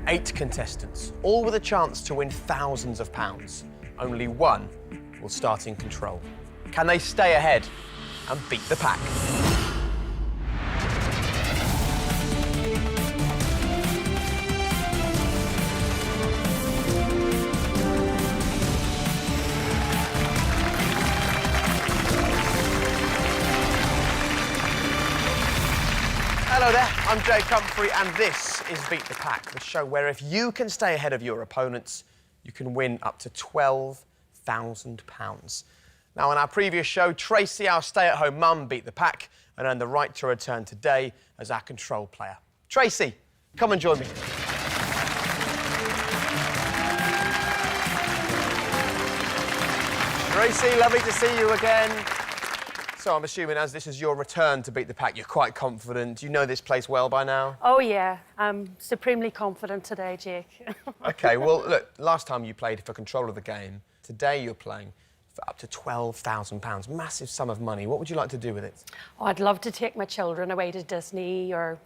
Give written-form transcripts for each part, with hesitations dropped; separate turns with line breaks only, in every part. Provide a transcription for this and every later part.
8 contestants, all with a chance to win thousands of pounds. Only one will start in control. Can they stay ahead and beat the pack? Hello there, I'm Humphrey, and this is Beat the Pack, the show where if you can stay ahead of your opponents, you can win up to £12,000. Now, in our previous show, Tracy, our stay-at-home mum, beat the pack and earned the right to return today as our control player. Tracy, come and join me. Tracy, lovely to see you again. So I'm assuming as this is your return to beat the pack, you're quite confident. You know this place well by now?
Oh, yeah. I'm supremely confident today, Jake.
OK, well, look, last time you played for control of the game. Today you're playing for up to £12,000. Massive sum of money. What would you like to do with it?
Oh, I'd love to take my children away to Disney or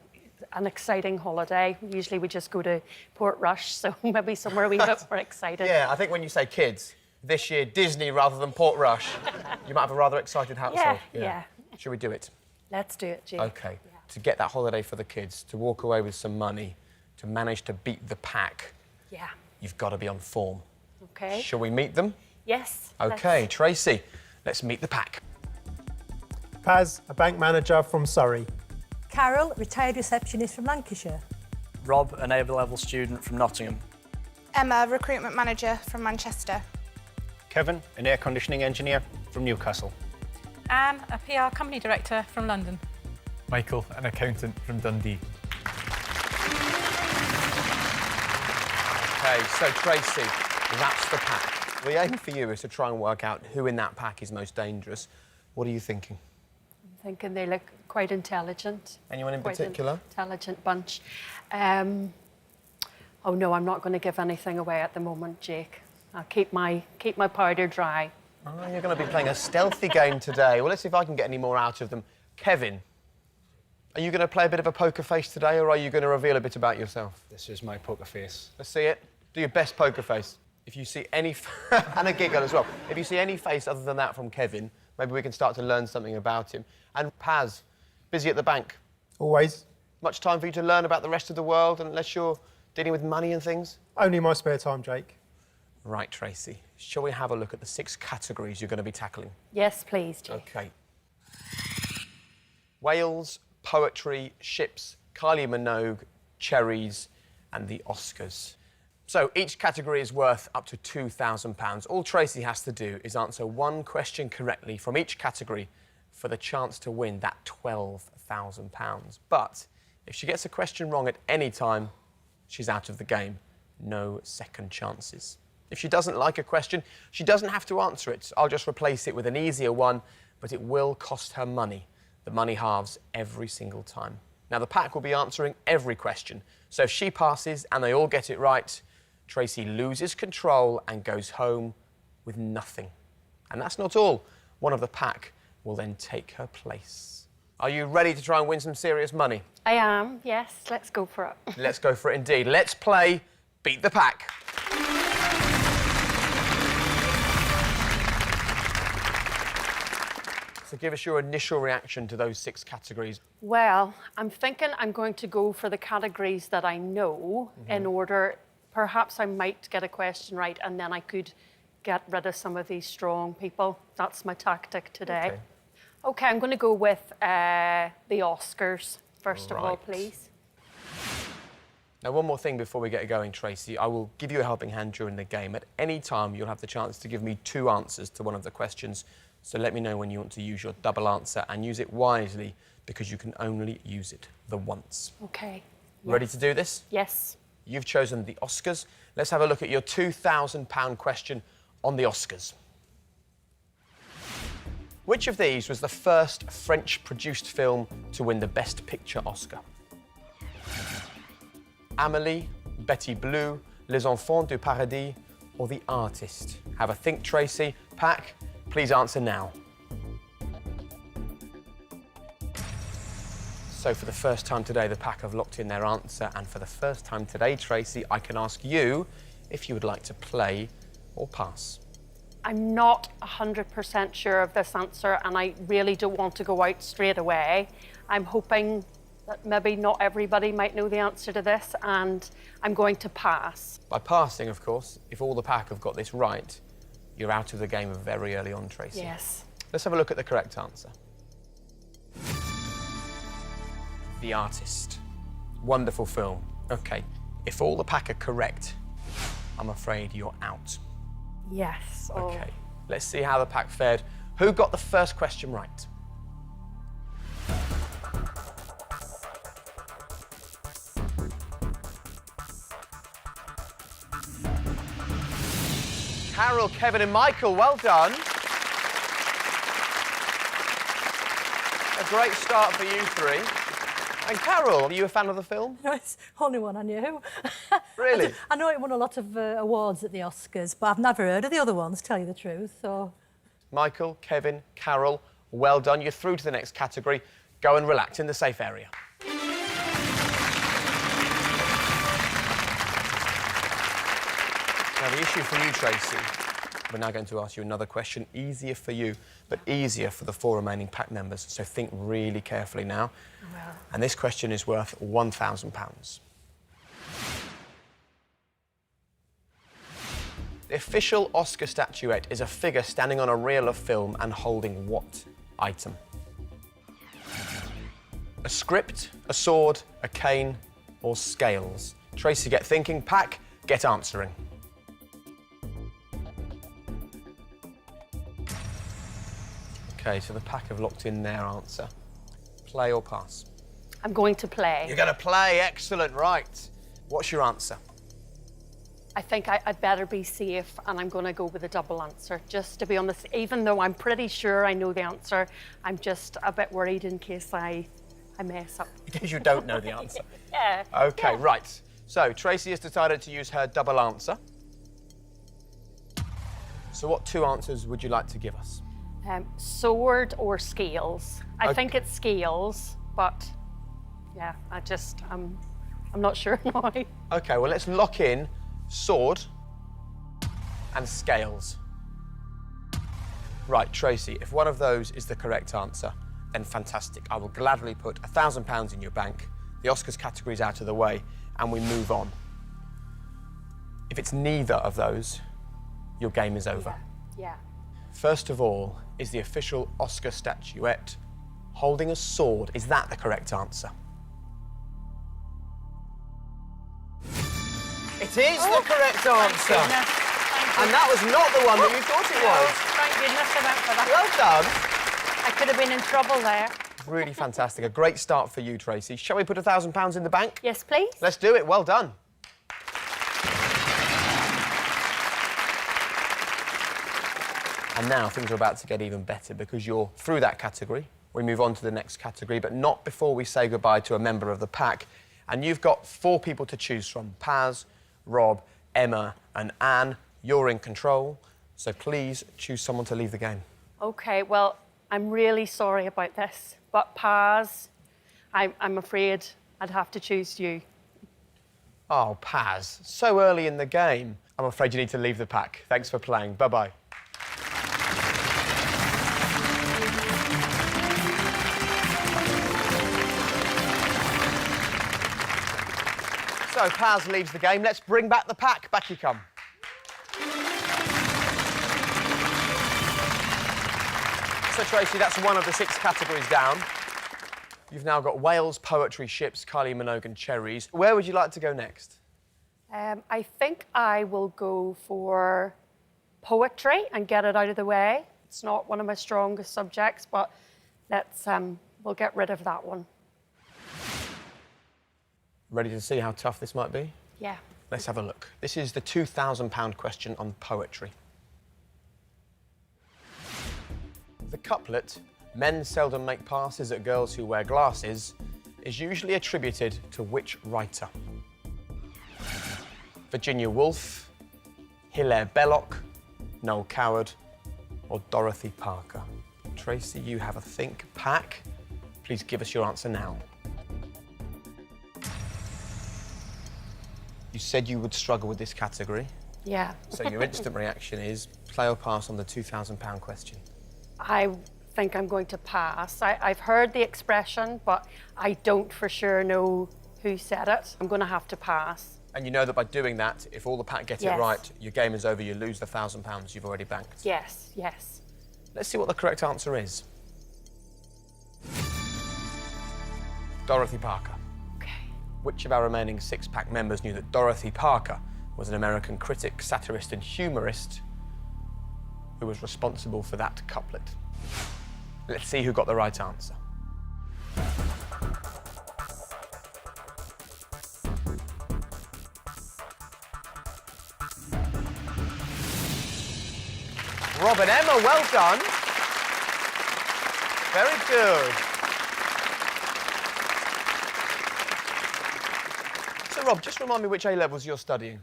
an exciting holiday. Usually we just go to Portrush, so maybe somewhere a wee bit more exciting.
Yeah, I think when you say kids, this year Disney rather than Portrush, you might have a rather excited household.
Yeah.
Should we do it?
Let's do it, Jake.
OK.
Yeah.
To get that holiday for the kids, to walk away with some money, to manage to beat the pack,
Yeah.
you've got to be on form.
OK.
Shall we meet them?
Yes.
OK, Tracy, let's meet the pack.
Paz, a bank manager from Surrey.
Carol, retired receptionist from Lancashire.
Rob, an A-level student from Nottingham.
Emma, recruitment manager from Manchester.
Kevin, an air conditioning engineer from Newcastle.
Anne, a PR company director from London.
Michael, an accountant from Dundee.
OK, so Tracy, that's the pack. The aim for you is to try and work out who in that pack is most dangerous. What are you thinking?
I'm thinking they look quite intelligent.
Anyone in
Quite
particular?
an intelligent bunch. Oh, no, I'm not going to give anything away at the moment, Jake. I'll keep my powder dry.
Oh, you're going to be playing a stealthy game today. Well, let's see if I can get any more out of them. Kevin, are you going to play a bit of a poker face today, or are you going to reveal a bit about yourself?
This is my poker face.
Let's see it. Do your best poker face. If you see any... and a giggle as well. If you see any face other than that from Kevin, maybe we can start to learn something about him. And Paz, busy at the bank?
Always.
Much time for you to learn about the rest of the world, unless you're dealing with money and things?
Only my spare time, Jake.
Right, Tracy. Shall we have a look at the 6 categories you're going to be tackling?
Yes, please, Jake.
OK. Wales, poetry, ships, Kylie Minogue, Cherries and the Oscars. So each category is worth up to £2,000. All Tracy has to do is answer one question correctly from each category for the chance to win that £12,000. But if she gets a question wrong at any time, she's out of the game. No second chances. If she doesn't like a question, she doesn't have to answer it. I'll just replace it with an easier one, but it will cost her money. The money halves every single time. Now, the pack will be answering every question. So if she passes and they all get it right, Tracy loses control and goes home with nothing. And that's not all. One of the pack will then take her place. Are you ready to try and win some serious money?
I am, yes. Let's go for it.
Let's go for it indeed. Let's play Beat the Pack. So give us your initial reaction to those 6 categories.
Well, I'm thinking I'm going to go for the categories that I know in order. Perhaps I might get a question right and then I could get rid of some of these strong people. That's my tactic today. OK, I'm going to go with the Oscars, first of all, please.
Now, one more thing before we get going, Tracy. I will give you a helping hand during the game. At any time, you'll have the chance to give me 2 answers to one of the questions. So let me know when you want to use your double answer and use it wisely because you can only use it the once.
OK.
Ready to do this?
Yes.
You've chosen the Oscars. Let's have a look at your £2,000 question on the Oscars. Which of these was the first French-produced film to win the Best Picture Oscar? Amélie, Betty Blue, Les Enfants du Paradis, or The Artist? Have a think, Tracy. Pack, please answer now. So for the first time today, the pack have locked in their answer, and for the first time today, Tracy, I can ask you if you would like to play or pass.
I'm not 100% sure of this answer, and I really don't want to go out straight away. I'm hoping that maybe not everybody might know the answer to this, and I'm going to pass.
By passing, of course, if all the pack have got this right, you're out of the game very early on, Tracy.
Yes.
Let's have a look at the correct answer. The Artist. Wonderful film. OK, if all the pack are correct, I'm afraid you're out.
Yes.
OK, let's see how the pack fared. Who got the first question right? Carol, Kevin and Michael, well done. A great start for you three. And Carol, are you a fan of the film?
No, it's the only one I knew.
Really?
I know it won a lot of awards at the Oscars, but I've never heard of the other ones, to tell you the truth, so...
Michael, Kevin, Carol, well done. You're through to the next category. Go and relax in the safe area. Now, the issue for you, Tracy, we're now going to ask you another question, easier for you, but easier for the 4 remaining pack members, so think really carefully now.
Well.
And this question is worth £1,000. The official Oscar statuette is a figure standing on a reel of film and holding what item? A script, a sword, a cane, or scales? Tracy, get thinking. Pack, get answering. OK, so the pack have locked in their answer. Play or pass?
I'm going to play.
You're going to play. Excellent. Right. What's your answer?
I think I'd better be safe, and I'm going to go with a double answer, just to be honest. Even though I'm pretty sure I know the answer, I'm just a bit worried in case I mess up.
Because you don't know the answer.
Yeah.
OK,
Yeah.
right. So, Tracy has decided to use her double answer. So what 2 answers would you like to give us?
Sword or scales? I
Okay.
think it's scales, but yeah, I'm not sure now.
OK, well, let's lock in sword and scales. Right, Tracy, if one of those is the correct answer, then fantastic. I will gladly put £1,000 in your bank. The Oscars category's out of the way, and we move on. If it's neither of those, your game is over.
Yeah.
First of all, is the official Oscar statuette holding a sword? Is that the correct answer? It is the correct answer.
Goodness.
And that was not the one that you thought it was.
Thank goodness I went for that.
Well done.
I could have been in trouble there.
Really fantastic. A great start for you, Tracy. Shall we put £1,000 in the bank?
Yes, please.
Let's do it. Well done. And now things are about to get even better because you're through that category. We move on to the next category, but not before we say goodbye to a member of the pack. And you've got 4 people to choose from. Paz, Rob, Emma and Anne. You're in control, so please choose someone to leave the game.
OK, well, I'm really sorry about this, but Paz, I'm afraid I'd have to choose you.
Oh, Paz, so early in the game. I'm afraid you need to leave the pack. Thanks for playing. Bye-bye. So Paz leaves the game. Let's bring back the pack. Back you come. So, Tracy, that's one of the 6 categories down. You've now got Wales, Poetry, Ships, Kylie Minogue and Cherries. Where would you like to go next?
I think I will go for poetry and get it out of the way. It's not one of my strongest subjects, but we'll get rid of that one.
Ready to see how tough this might be?
Yeah.
Let's have a look. This is the £2,000 question on poetry. The couplet, "Men seldom make passes at girls who wear glasses," is usually attributed to which writer? Virginia Woolf, Hilaire Belloc, Noel Coward, or Dorothy Parker? Tracy, you have a think. Pack, please give us your answer now. You said you would struggle with this category.
Yeah.
So your instant reaction is play or pass on the £2,000 question.
I think I'm going to pass. I've heard the expression, but I don't for sure know who said it. I'm going to have to pass.
And you know that by doing that, if all the pack get it
Yes.
right, your game is over, you lose the £1,000 you've already banked.
Yes, yes.
Let's see what the correct answer is. Dorothy Parker.
Okay.
Which of our remaining six-pack members knew that Dorothy Parker was an American critic, satirist and humorist who was responsible for that couplet? Let's see who got the right answer. Rob and Emma, well done. Very good. So, Rob, just remind me which A-levels you're studying.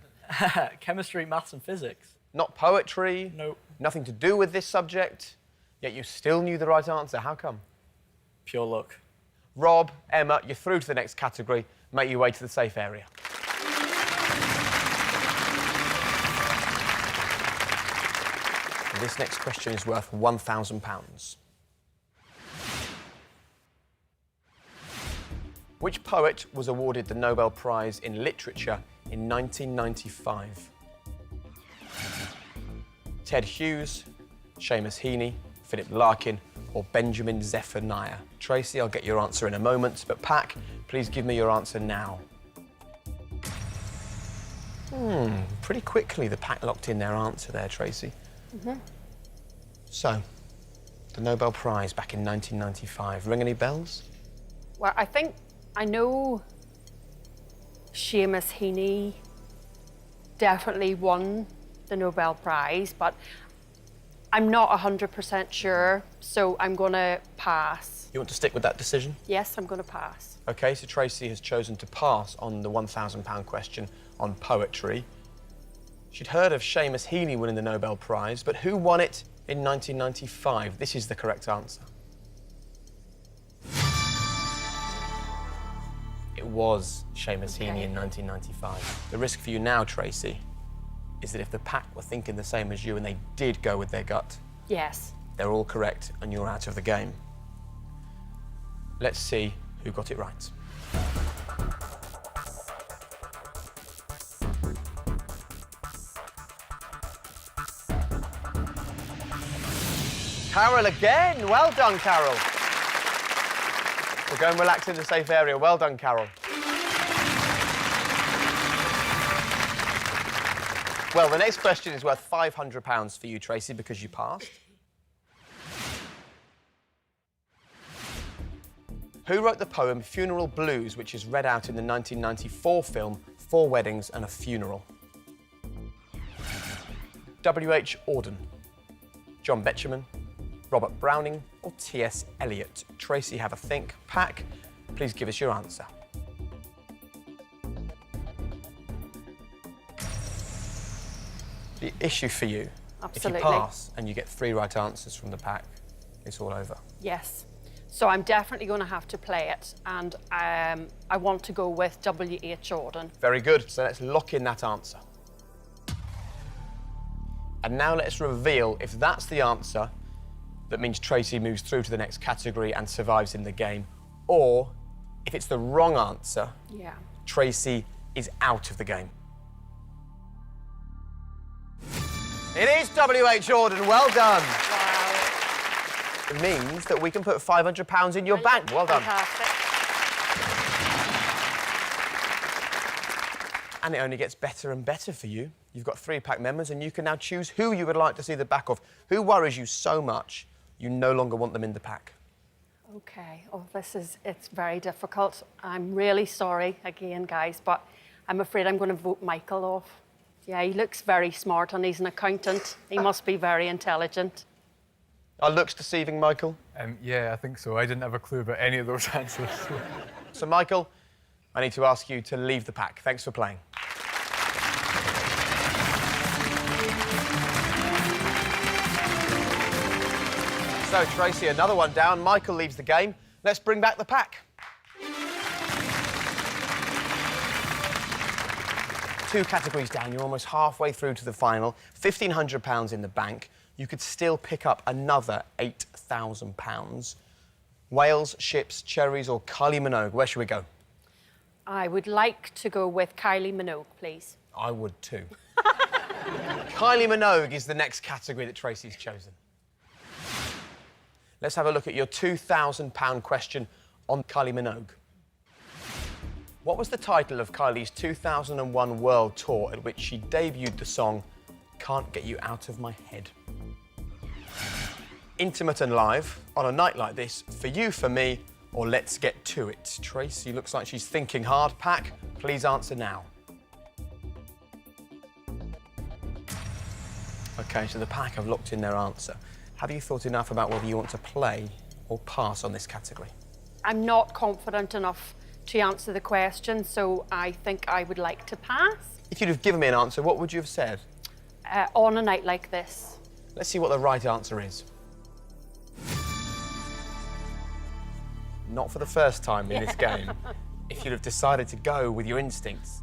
Chemistry, maths and physics.
Not poetry?
Nope.
Nothing to do with this subject? Yet you still knew the right answer. How come?
Pure luck.
Rob, Emma, you're through to the next category. Make your way to the safe area. And this next question is worth £1,000. Which poet was awarded the Nobel Prize in Literature in 1995? Ted Hughes, Seamus Heaney, Philip Larkin, or Benjamin Zephaniah? Tracy, I'll get your answer in a moment, but Pac, please give me your answer now. Pretty quickly the Pac locked in their answer there, Tracy. So, the Nobel Prize back in 1995. Ring any bells?
Well, I think I know Seamus Heaney definitely won the Nobel Prize, but I'm not 100% sure, so I'm going to pass.
You want to stick with that decision?
Yes, I'm going to pass.
OK, so Tracy has chosen to pass on the £1,000 question on poetry. She'd heard of Seamus Heaney winning the Nobel Prize, but who won it in 1995? This is the correct answer. It was Seamus Heaney in 1995. The risk for you now, Tracy, is that if the pack were thinking the same as you and they did go with their gut,
Yes.
they're all correct and you're out of the game. Let's see who got it right. Carol again. Well done, Carol. We'll go and relax in the safe area. Well done, Carol. Well, the next question is worth £500 for you, Tracy, because you passed. Who wrote the poem Funeral Blues, which is read out in the 1994 film Four Weddings and a Funeral? W.H. Auden, John Betjeman, Robert Browning, or T.S. Eliot? Tracy, have a think. Pac, please give us your answer. The issue for you,
Absolutely.
if you pass and you get 3 right answers from the pack, it's all over.
Yes. So I'm definitely going to have to play it, and I want to go with W.H. Auden.
Very good. So let's lock in that answer. And now let's reveal if that's the answer, that means Tracy moves through to the next category and survives in the game, or if it's the wrong answer,
Yeah.
Tracy is out of the game. It is W.H. Auden. Well done.
Wow.
It means that we can put £500 in your bank. Well done.
Fantastic.
And it only gets better and better for you. You've got 3 pack members and you can now choose who you would like to see the back of. Who worries you so much you no longer want them in the pack?
Okay. Oh, it's very difficult. I'm really sorry again, guys, but I'm afraid I'm going to vote Michael off. Yeah, he looks very smart and he's an accountant. He must be very intelligent.
Are looks deceiving, Michael?
Yeah, I think so. I didn't have a clue about any of those answers.
So, Michael, I need to ask you to leave the pack. Thanks for playing. So, Tracy, another one down. Michael leaves the game. Let's bring back the pack. 2 categories down. You're almost halfway through to the final. £1,500 in the bank. You could still pick up another £8,000. Wales, Ships, Cherries or Kylie Minogue? Where should we go?
I would like to go with Kylie Minogue, please.
I would too. Kylie Minogue is the next category that Tracy's chosen. Let's have a look at your £2,000 question on Kylie Minogue. What was the title of Kylie's 2001 World Tour at which she debuted the song Can't Get You Out of My Head? Intimate and live, on a night like this, for you, for me, or let's get to it. Tracy looks like she's thinking hard. Pack, please answer now. OK, so the pack have locked in their answer. Have you thought enough about whether you want to play or pass on this category?
I'm not confident enough to answer the question, so I think I would like to pass.
If you'd have given me an answer, what would you have said?
On a night like this.
Let's see what the right answer is. Not for the first time in this game. If you'd have decided to go with your instincts,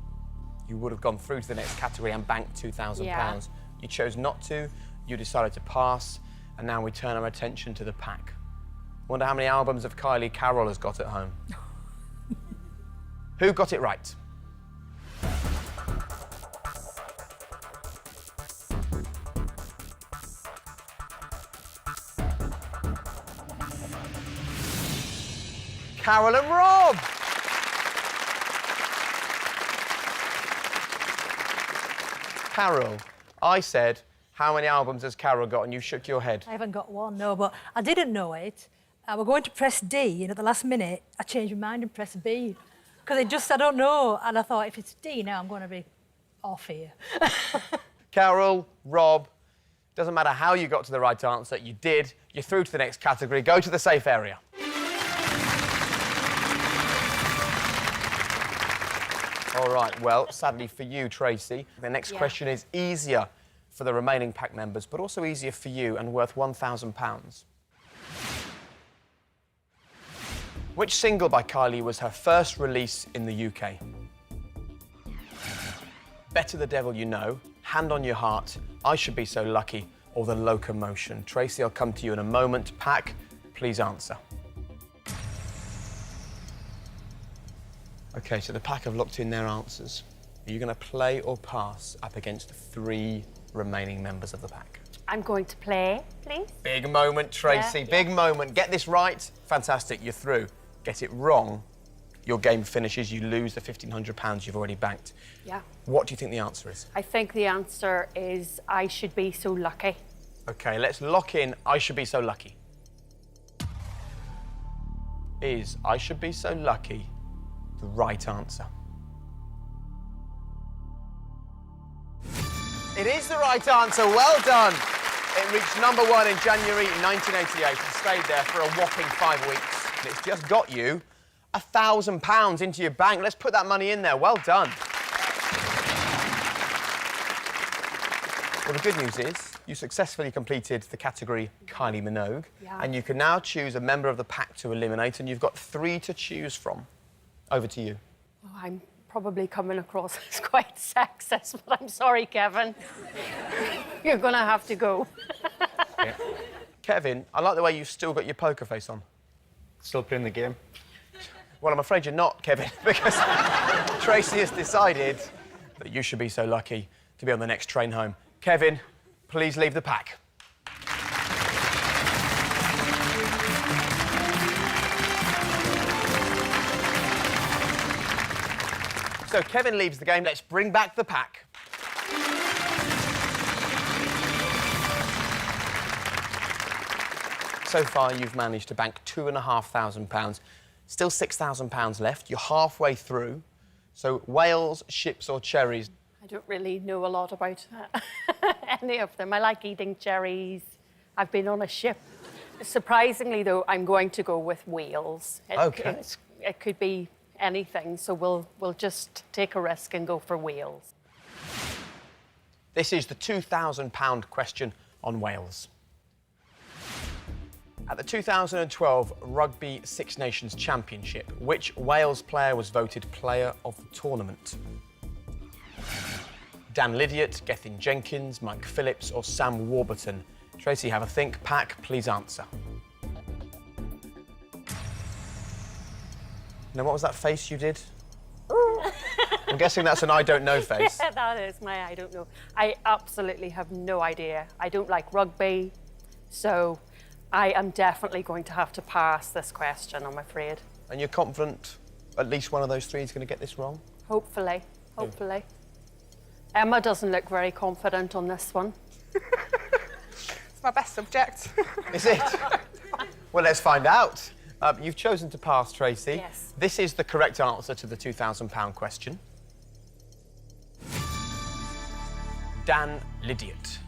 you would have gone through to the next category and banked £2,000.
Yeah.
You chose not to, you decided to pass, and now we turn our attention to the pack. Wonder how many albums of Kylie Carol has got at home. Who got it right? Carol and Rob! Carol, I said, how many albums has Carol got? And you shook your head.
I haven't got one, no, but I didn't know it. I was going to press D, and at the last minute, I changed my mind and pressed B. Because it just, I don't know. And I thought, if it's D now, I'm going to be off here.
Carol, Rob, doesn't matter how you got to the right answer, you did. You're through to the next category. Go to the safe area. All right, well, sadly for you, Tracy, the next question is easier for the remaining pack members, but also easier for you and worth £1,000. Which single by Kylie was her first release in the UK? Better the Devil You Know, Hand on Your Heart, I Should Be So Lucky, or The Locomotion? Tracy, I'll come to you in a moment. Pack, please answer. OK, so the pack have locked in their answers. Are you going to play or pass up against the 3 remaining members of the pack?
I'm going to play, please.
Big moment, Tracy,
Yeah,
big moment. Get this right, fantastic, you're through. Get it wrong, your game finishes, you lose the £1,500 you've already banked.
Yeah.
What do you think the answer is?
I think the answer is I Should Be So Lucky.
OK, let's lock in I Should Be So Lucky. Is I Should Be So Lucky the right answer? It is the right answer, well done. It reached #1 in January 1988 and stayed there for a whopping 5 weeks. And it's just got you £1,000 into your bank. Let's put that money in there, well done. Well, the good news is you successfully completed the category Kylie Minogue, and you can now choose a member of the pack to eliminate, and you've got 3 to choose from. Over to you.
Oh, I'm probably coming across as quite sexist, but I'm sorry, Kevin. You're going to have to go.
Yeah. Kevin, I like the way you've still got your poker face on.
Still playing the game.
Well, I'm afraid you're not, Kevin, because Tracy has decided that you should be so lucky to be on the next train home. Kevin, please leave the pack. So Kevin leaves the game. Let's bring back the pack. So far, you've managed to bank £2,500. Still £6,000 left. You're halfway through. So Wales, Ships or Cherries?
I don't really know a lot about any of them. I like eating cherries. I've been on a ship. Surprisingly, though, I'm going to go with Wales.
OK.
It could be anything, so we'll just take a risk and go for Wales.
This is the £2,000 question on Wales. At the 2012 Rugby Six Nations Championship, which Wales player was voted Player of the Tournament? Dan Lydiot, Gethin Jenkins, Mike Phillips or Sam Warburton? Tracy, have a think. Pack, please answer. Now, what was that face you did? I'm guessing that's an I don't know face.
Yeah, that is my I don't know. I absolutely have no idea. I don't like rugby, so I am definitely going to have to pass this question, I'm afraid.
And you're confident at least one of those three is going to get this wrong?
Hopefully, hopefully. Emma doesn't look very confident on this one.
It's my best subject.
Is it? Well, let's find out. You've chosen to pass, Tracy.
Yes.
This is the correct answer to the £2,000 question. Dan Lydiot.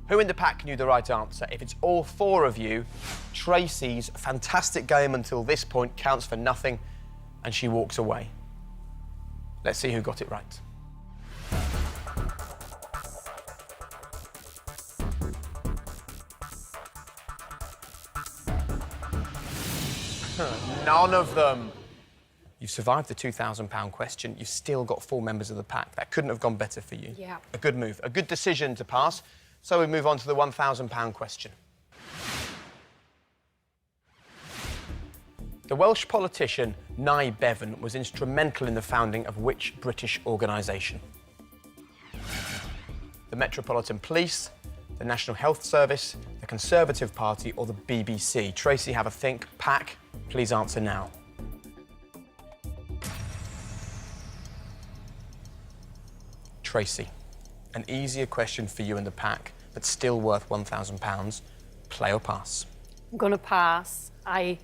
Who in the pack knew the right answer? If it's all four of you, Tracy's fantastic game until this point counts for nothing and she walks away. Let's see who got it right. None of them. You've survived the £2,000 question. You've still got four members of the pack. That couldn't have gone better for you.
Yeah.
A good move, a good decision to pass. So we move on to the £1,000 question. The Welsh politician Nye Bevan was instrumental in the founding of which British organisation? The Metropolitan Police, the National Health Service, the Conservative Party or the BBC? Tracy, have a think. Pack, please answer now. Tracy, an easier question for you in the pack, but still worth £1,000. Play or pass?
I'm going to pass. I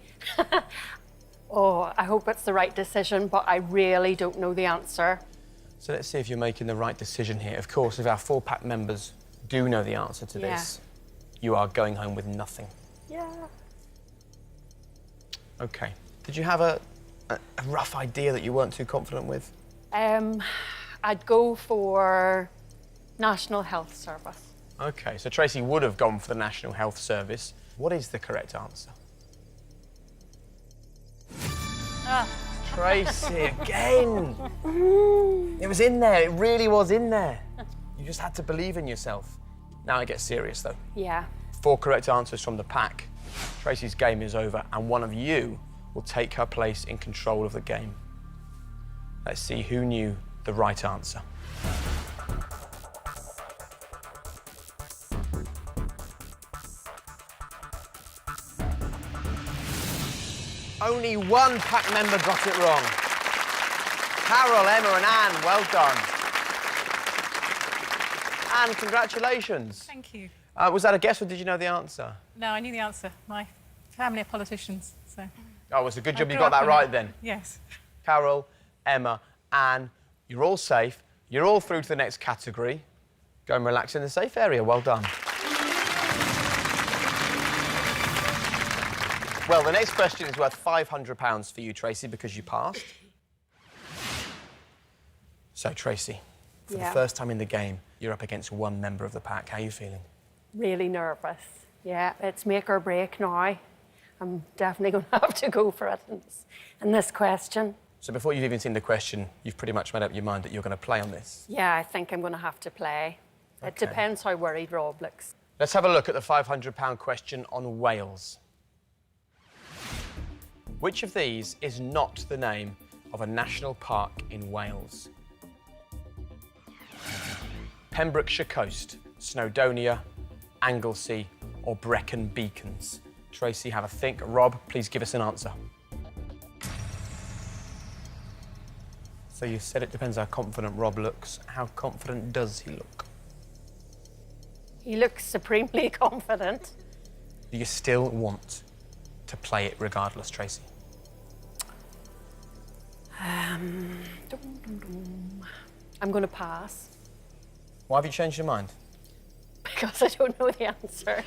hope it's the right decision, but I really don't know the answer.
So let's see if you're making the right decision here. Of course, if our four pack members do know the answer to this, you are going home with nothing.
Yeah.
OK. Did you have a rough idea that you weren't too confident with?
I'd go for National Health Service.
OK, so Tracy would have gone for the National Health Service. What is the correct answer? Tracy, again! It was in there, it really was in there. You just had to believe in yourself. Now it gets serious, though.
Yeah.
4 correct answers from the pack. Tracy's game is over, and one of you will take her place in control of the game. Let's see who knew the right answer. Only one pack member got it wrong. Carol, Emma and Anne, well done. Anne, congratulations.
Thank you.
Was that a guess or did you know the answer?
No, I knew the answer. My family are politicians, so...
Oh, it's a good job
I
you
grew
got
up
that
with
right
it.
then.
Yes.
Carol, Emma, Anne, you're all safe. You're all through to the next category. Go and relax in the safe area. Well done. Well, the next question is worth £500 for you, Tracy, because you passed. So, Tracy, for the first time in the game, you're up against one member of the pack. How are you feeling?
Really nervous. Yeah, it's make or break now. I'm definitely going to have to go for it in this question.
So before you've even seen the question, you've pretty much made up your mind that you're going to play on this?
Yeah, I think I'm going to have to play.
Okay.
It depends how worried Rob looks.
Let's have a look at the £500 question on Wales. Which of these is not the name of a national park in Wales? Pembrokeshire Coast, Snowdonia, Anglesey or Brecon Beacons? Tracy, have a think. Rob, please give us an answer. So you said it depends how confident Rob looks. How confident does he look?
He looks supremely confident.
Do you still want to play it regardless, Tracy?
I'm going to pass.
Why have you changed your mind?
Because I don't know the answer.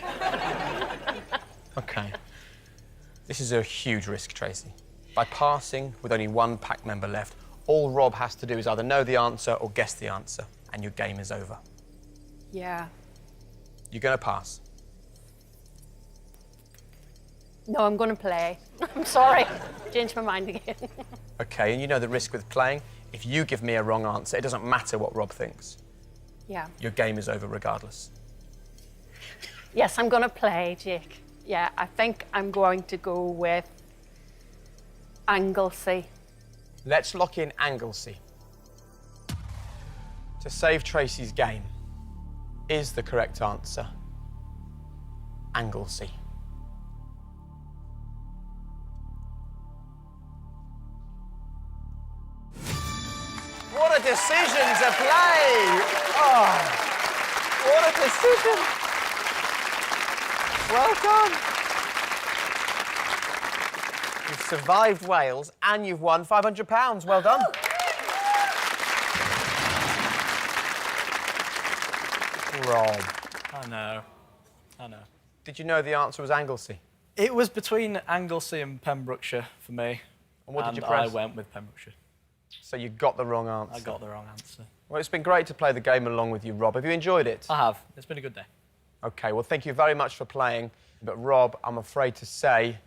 OK. This is a huge risk, Tracy. By passing with only one pack member left, all Rob has to do is either know the answer or guess the answer, and your game is over.
Yeah.
You're going to pass.
No, I'm going to play. I'm sorry. Changed my mind again.
OK, and you know the risk with playing. If you give me a wrong answer, it doesn't matter what Rob thinks.
Yeah.
your game is over regardless.
Yes, I'm going to play, Jake. Yeah, I think I'm going to go with Anglesey.
Let's lock in Anglesey. To save Tracy's game, is the correct answer Anglesey? What a decision to play! Oh, what a decision! Well done. You've survived Wales and you've won £500. Well done. Rob,
I know.
did you know the answer was Anglesey?
It was between Anglesey and Pembrokeshire for me.
And what did you
I
press?
went with Pembrokeshire.
So you got the wrong answer.
I got the wrong answer.
Well, it's been great to play the game along with you, Rob. Have you enjoyed it?
I have. It's been a good day.
OK, well, thank you very much for playing. But, Rob, I'm afraid to say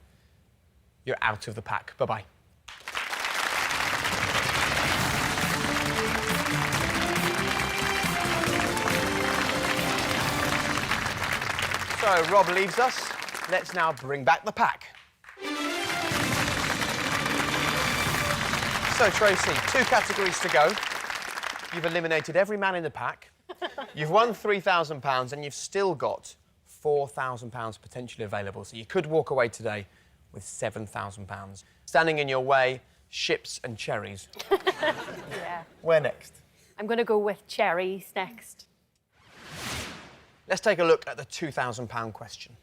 you're out of the pack. Bye-bye. So, Rob leaves us. Let's now bring back the pack. So, Tracy, 2 categories to go. You've eliminated every man in the pack. You've won £3,000 and you've still got £4,000 potentially available. So you could walk away today with £7,000. Standing in your way, Ships and Cherries.
Yeah.
Where next?
I'm going to go with Cherries next.
Let's take a look at the £2,000 question.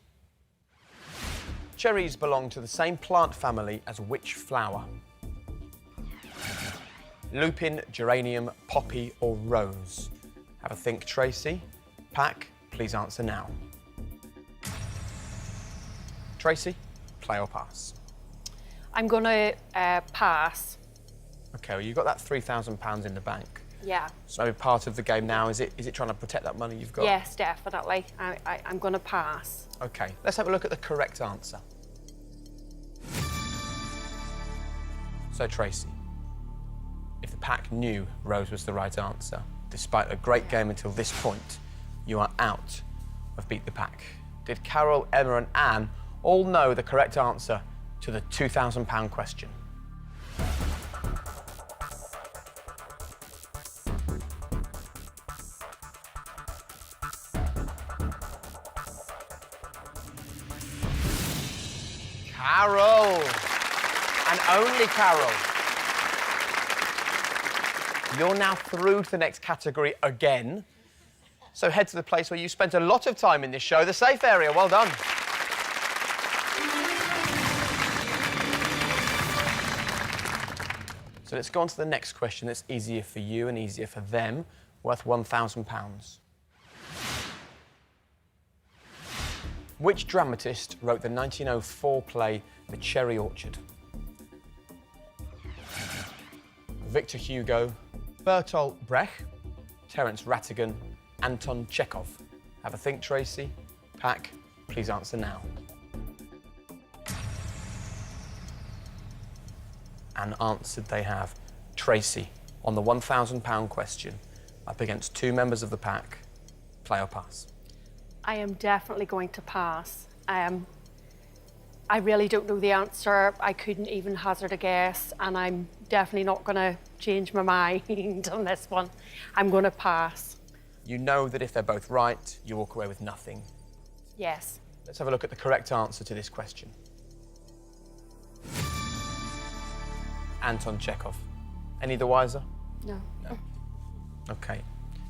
Cherries belong to the same plant family as which flower? Lupin, geranium, poppy or rose? Have a think, Tracy. Pack, please answer now. Tracy, play or pass?
I'm going to pass.
OK, well, you've got that £3,000 in the bank.
Yeah.
So part of the game now, is it trying to protect that money you've got?
Yes, definitely. I'm going to pass.
OK, let's have a look at the correct answer. So, Tracy, if the pack knew Rose was the right answer, despite a great game until this point, you are out of Beat the Pack. Did Carol, Emma and Anne all know the correct answer to the £2,000 question? Carol! And only Carol. You're now through to the next category again. So head to the place where you spent a lot of time in this show, the safe area. Well done. So let's go on to the next question that's easier for you and easier for them, worth £1,000. Which dramatist wrote the 1904 play The Cherry Orchard? Victor Hugo, Bertolt Brecht, Terence Rattigan, Anton Chekhov. Have a think, Tracy. Pack, please answer now. And answered they have. Tracy, on the £1,000 question, up against 2 members of the pack, play or pass?
I am definitely going to pass. I really don't know the answer. I couldn't even hazard a guess, and I'm definitely not going to change my mind on this one. I'm going to pass.
You know that if they're both right, you walk away with nothing.
Yes.
Let's have a look at the correct answer to this question. Anton Chekhov. Any the wiser?
No.
No. OK.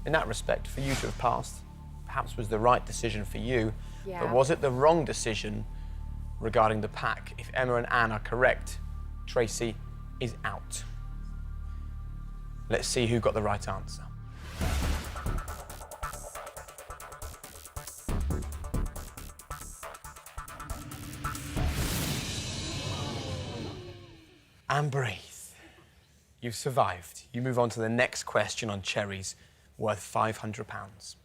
In that respect, for you to have passed, perhaps was the right decision for you,
Yeah.
but was it the wrong decision regarding the pack? If Emma and Anne are correct, Tracy is out. Let's see who got the right answer. And breathe. You've survived. You move on to the next question on Cherries, worth £500.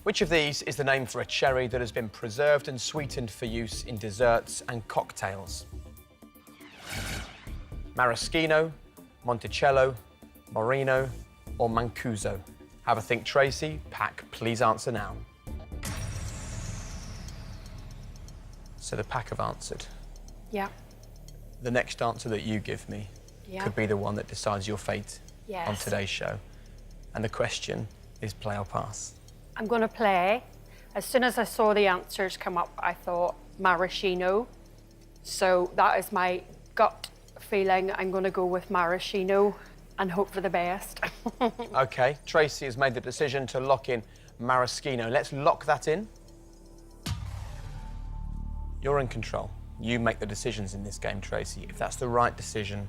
Which of these is the name for a cherry that has been preserved and sweetened for use in desserts and cocktails? Maraschino, Monticello, Moreno, or Mancuso? Have a think, Tracy. Pack, please answer now. So the pack have answered.
Yeah.
The next answer that you give me could be the one that decides your fate on today's show. And the question is play or pass.
I'm going to play. As soon as I saw the answers come up, I thought maraschino. So that is my gut feeling. I'm going to go with maraschino and hope for the best.
OK, Tracy has made the decision to lock in maraschino. Let's lock that in. You're in control. You make the decisions in this game, Tracy. If that's the right decision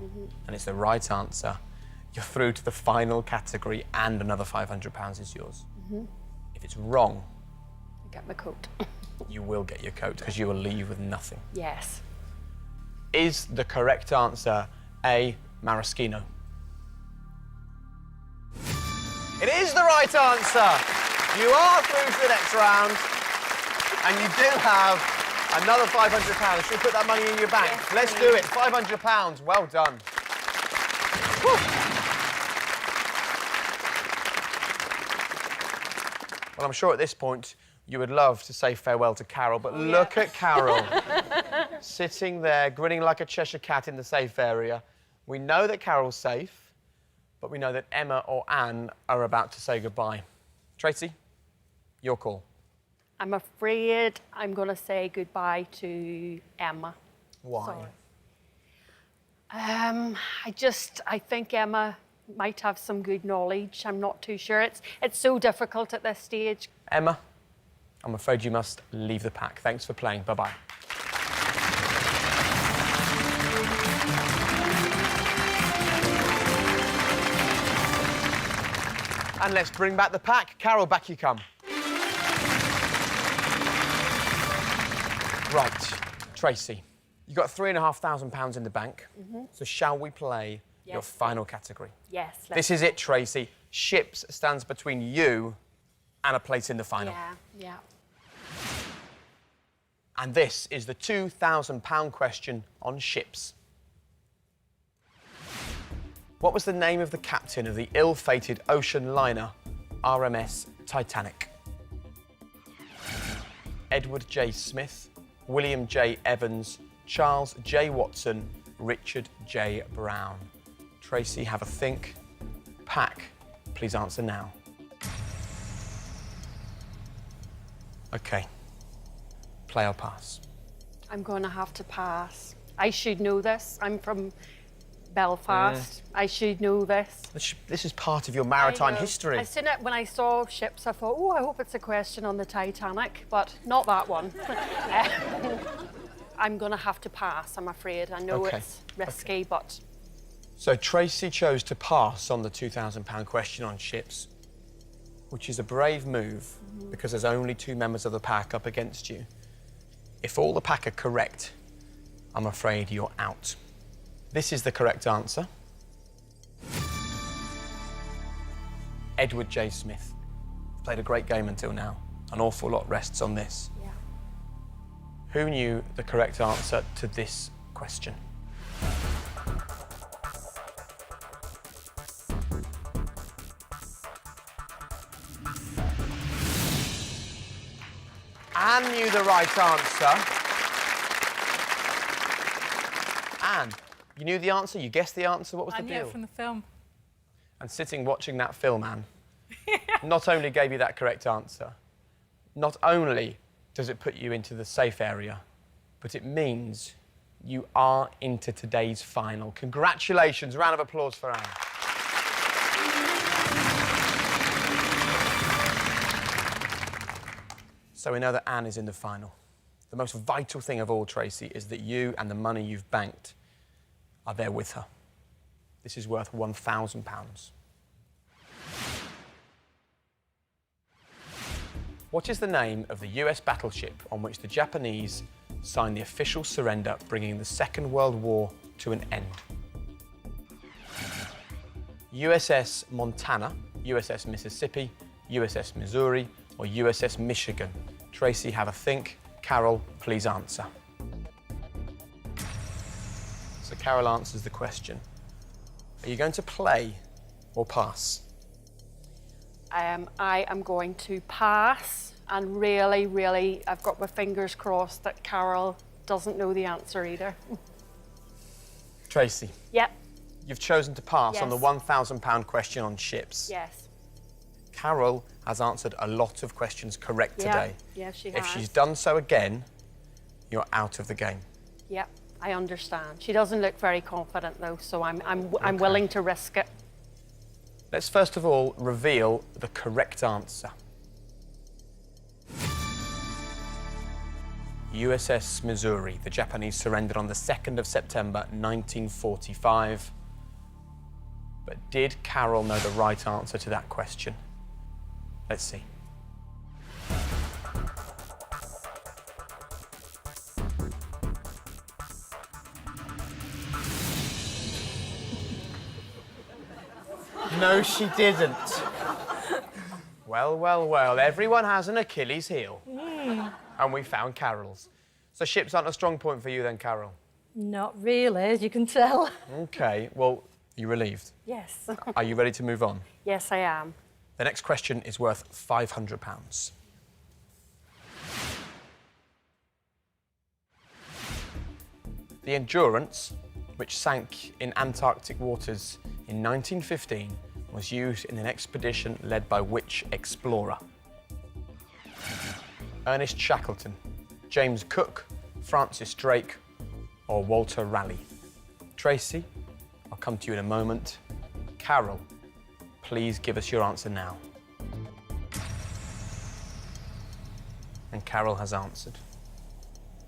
and it's the right answer, you're through to the final category and another £500 is yours. If it's wrong,
Get my coat.
you will get your coat because you will leave with nothing.
Yes.
Is the correct answer A, maraschino? It is the right answer. You are through to the next round and you do have another £500. Should we put that money in your bank?
Yes,
Let's do it. £500. Well done. Woo. Well, I'm sure at this point you would love to say farewell to Carol, but look at Carol sitting there, grinning like a Cheshire cat in the safe area. We know that Carol's safe, but we know that Emma or Anne are about to say goodbye. Tracy, your call.
I'm afraid I'm going to say goodbye to Emma.
Why?
Sorry. I think Emma might have some good knowledge. I'm not too sure. It's so difficult at this stage.
Emma, I'm afraid you must leave the pack. Thanks for playing. Bye-bye. And let's bring back the pack. Carol, back you come. Right, Tracy, you got £3,500 in the bank. So shall we play your final category?
Yes.
This is it, Tracy. Ships stands between you and a place in the final.
Yeah.
And this is the £2,000 question on ships. What was the name of the captain of the ill-fated ocean liner RMS Titanic? Edward J. Smith, William J. Evans, Charles J. Watson, Richard J. Brown. Tracy, have a think. Pack, please answer now. OK. Play or pass?
I'm going to have to pass. I should know this. I'm from Belfast. I should know this.
This is part of your maritime history.
As soon as when I saw ships, I thought, oh, I hope it's a question on the Titanic, but not that one. I'm going to have to pass, I'm afraid. I know it's risky, but...
So Tracy chose to pass on the £2,000 question on ships, which is a brave move because there's only 2 members of the pack up against you. If all the pack are correct, I'm afraid you're out. This is the correct answer. Edward J. Smith. Played a great game until now. An awful lot rests on this.
Yeah.
Who knew the correct answer to this question? Anne knew the right answer. Anne, you knew the answer, you guessed the answer, what was the deal?
I knew it from the film.
And sitting watching that film, Anne, not only gave you that correct answer, not only does it put you into the safe area, but it means you are into today's final. Congratulations, round of applause for Anne. So we know that Anne is in the final. The most vital thing of all, Tracy, is that you and the money you've banked are there with her. This is worth £1,000. What is the name of the US battleship on which the Japanese signed the official surrender, bringing the Second World War to an end? USS Montana, USS Mississippi, USS Missouri, or USS Michigan? Tracy, have a think. Carol, please answer. So Carol answers the question. Are you going to play or pass?
I am going to pass, and really, I've got my fingers crossed that Carol doesn't know the answer either.
Tracy,
Yep,
you've chosen to pass on the
Yes.
£1,000 question on ships.
yes.
Carol has answered a lot of questions correct today.
Yeah, she
If
has.
she's done so again, you're out of the game.
Yep, I understand. She doesn't look very confident though, so I'm willing to risk it.
Let's first of all reveal the correct answer. USS Missouri. The Japanese surrendered on the 2nd of September 1945. But did Carol know the right answer to that question? Let's see. No, she didn't. Well, everyone has an Achilles heel. And we found Carol's. So ships aren't a strong point for you then, Carol?
Not really, as you can tell.
OK, well, you relieved.
Yes.
Are you ready to move on?
Yes, I am.
The next question is worth £500. The Endurance, which sank in Antarctic waters in 1915, was used in an expedition led by which explorer? Ernest Shackleton, James Cook, Francis Drake, or Walter Raleigh? Tracy, I'll come to you in a moment. Carol, please give us your answer now. And Carol has answered.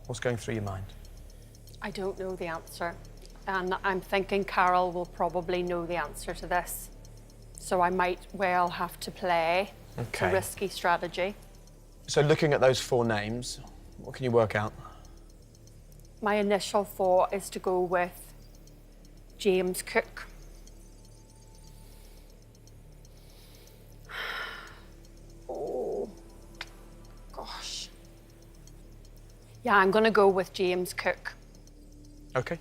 What's going through your mind?
I don't know the answer, and I'm thinking Carol will probably know the answer to this. So I might well have to play. It's
Okay.
a risky strategy.
So looking at those four names, what can you work out?
My initial thought is to go with James Cook. Oh, gosh. Yeah, I'm going to go with James Cook.
OK.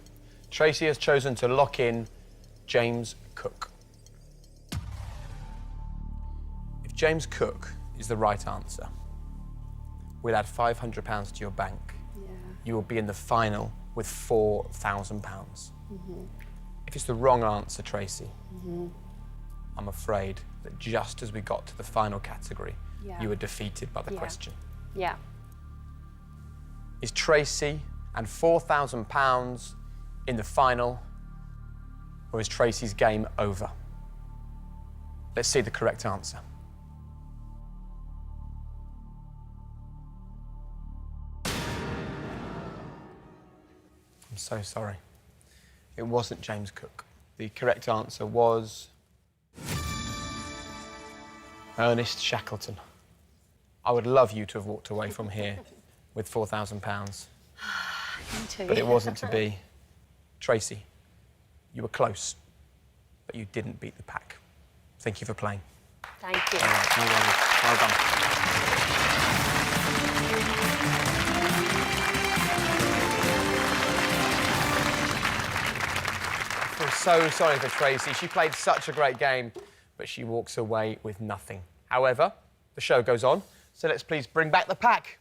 Tracy has chosen to lock in James Cook. If James Cook is the right answer, we'll add £500 to your bank.
Yeah.
You will be in the final with £4,000. If it's the wrong answer, Tracy, I'm afraid that just as we got to the final category,
Yeah.
you were defeated by the
Yeah.
question.
Yeah.
Is Tracy and £4,000 in the final, or is Tracy's game over? Let's see the correct answer. I'm so sorry. It wasn't James Cook. The correct answer was Ernest Shackleton. I would love you to have walked away from here with £4,000,
Me too.
but it wasn't to be. Tracy, you were close, but you didn't beat the pack. Thank you for playing.
Thank you.
All right, no worries. Well done. I feel so sorry for Tracy. She played such a great game, but she walks away with nothing. However, the show goes on, so let's please bring back the pack.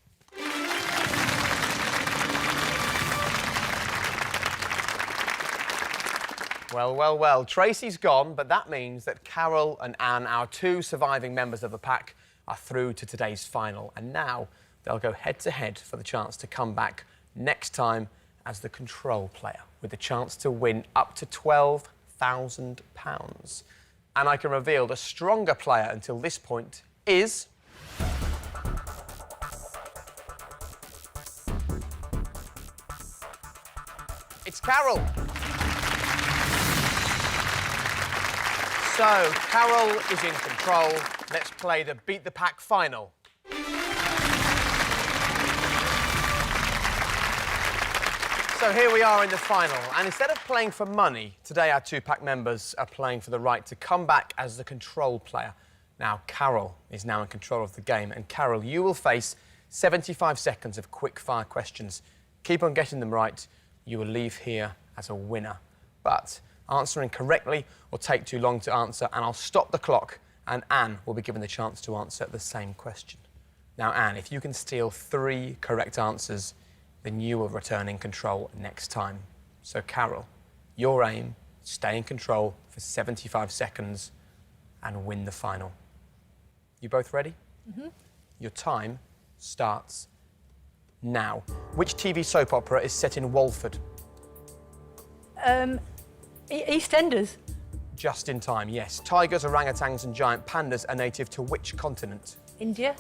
Well, Tracy's gone, but that means that Carol and Anne, our two surviving members of the pack, are through to today's final. And now they'll go head-to-head for the chance to come back next time as the control player, with the chance to win up to £12,000. And I can reveal the stronger player until this point is... It's Carol. So, Carol is in control. Let's play the Beat the Pack final. So here we are in the final, and instead of playing for money, today our two-pack members are playing for the right to come back as the control player. Now, Carol is now in control of the game, and Carol, you will face 75 seconds of quick-fire questions. Keep on getting them right, you will leave here as a winner. But answer incorrectly or take too long to answer, and I'll stop the clock, and Anne will be given the chance to answer the same question. Now, Anne, if you can steal 3 correct answers, then you will return in control next time. So, Carol, your aim, stay in control for 75 seconds and win the final. You both ready? Mm-hmm. Your time starts now. Which TV soap opera is set in Walford?
EastEnders.
Just in time, yes. Tigers, orangutans and giant pandas are native to which continent?
India.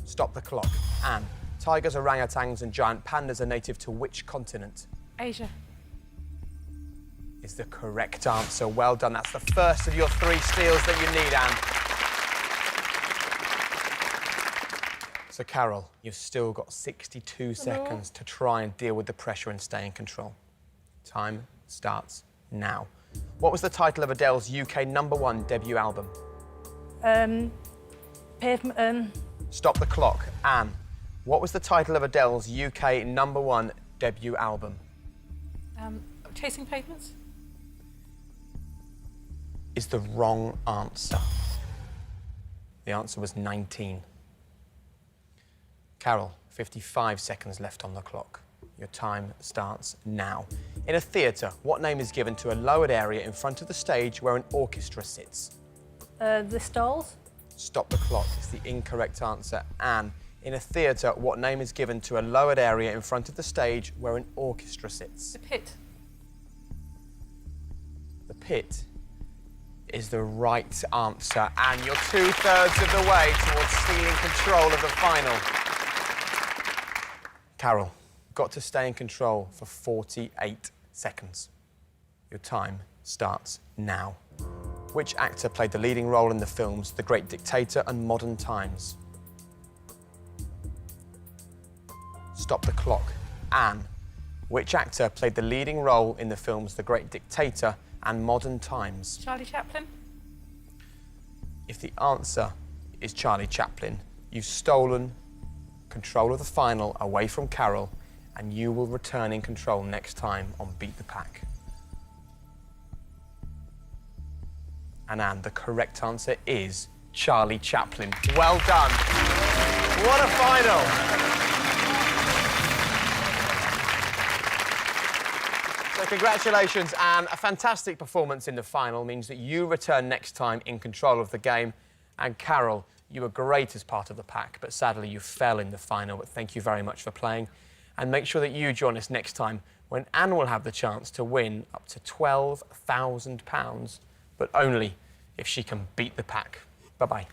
Stop the clock. Anne, tigers, orangutans and giant pandas are native to which continent?
Asia.
Is the correct answer. Well done. That's the first of your 3 steals that you need, Anne. So, Carol, you've still got 62 seconds to try and deal with the pressure and stay in control. Time starts now. What was the title of Adele's UK #1 debut album?
Pavement.
Stop the clock. Anne, what was the title of Adele's UK #1 debut album?
Chasing Pavements.
Is the wrong answer. The answer was 19. Carol, 55 seconds left on the clock. Your time starts now. In a theatre, what name is given to a lowered area in front of the stage where an orchestra sits?
The stalls.
Stop the clock. It's the incorrect answer. Anne, in a theatre, what name is given to a lowered area in front of the stage where an orchestra sits?
The Pit.
The Pit is the right answer. And you're 2/3 of the way towards stealing control of the final. Carol, got to stay in control for 48 seconds. Your time starts now. Which actor played the leading role in the films The Great Dictator and Modern Times? Stop the clock. Anne, which actor played the leading role in the films The Great Dictator and Modern Times?
Charlie Chaplin.
If the answer is Charlie Chaplin, you've stolen control of the final away from Carol, and you will return in control next time on Beat the Pack. And Anne, the correct answer is Charlie Chaplin. Well done. What a final. So congratulations, Anne. A fantastic performance in the final means that you return next time in control of the game. And Carol, you were great as part of the pack, but sadly you fell in the final. But thank you very much for playing. And make sure that you join us next time when Anne will have the chance to win up to £12,000, but only if she can beat the pack. Bye-bye.